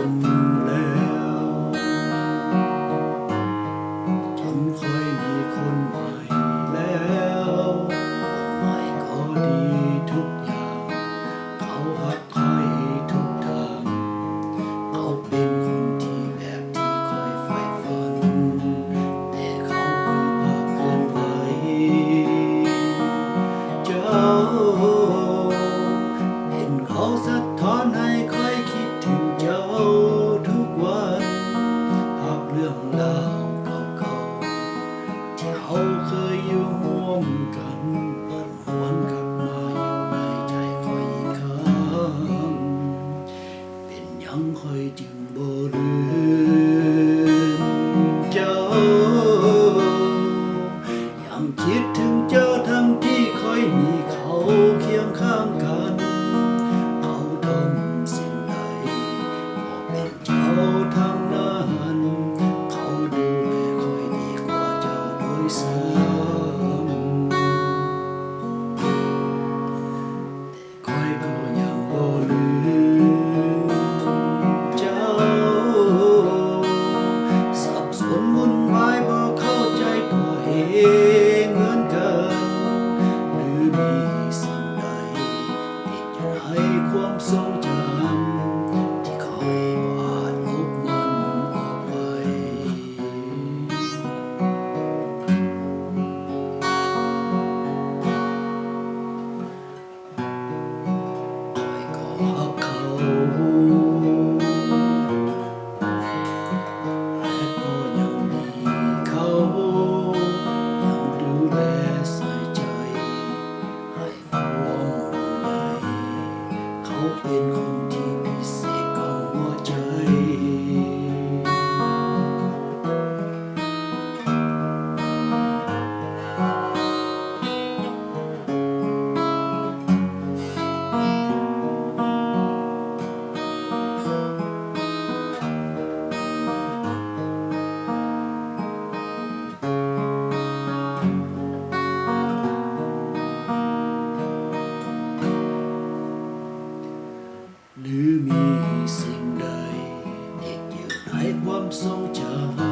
นแล้วจนค่อยมีคนใหม่แล้วคนใหม่ก็ดีทุกอย่างเขาหักใครทุกทางเขาเป็นคนที่แบบที่คอยใฝ่ฝันแต่เขาคือภาพเคลื่อนไหวเจ้าเห็นเขาสะท้อนให้ค่อยคิดถึงเจ้าทุกวันภาพเรื่องราวเก่าๆที่เขาเคยอยู่ร่วมกันมันหวนกลับมาอยู่ในใจค่อยอีกครั้งเป็นหยังค่อยจึงบ่ลืมเจ้ายังคิดถึงเจ้าทั้งที่ค่อยมีเขาเคียงข้างกันเขาทำสิ่งใดก็เป็นเจ้าทางนั้นเขาดูแลค่อยดีกว่าเจ้าโดยซ้ำแต่ค่อยก็ยังบ่ลืมเจ้าสับสนวุ่นวายบ่เข้าใจตัวเองเหมือนกันหรือมีสิ่งใดติดอยู่ในความทรงจำที่คอยบ่อาจลบมันออกไปคอยก็รักเขาและก็ยังมีเขายังดูแลใส่ใจให้ความห่วงใยเขาเป็นคนที่พิเศษของหัวใจ หรือมีสิ่งใดติดอยู่ในความทรงจำ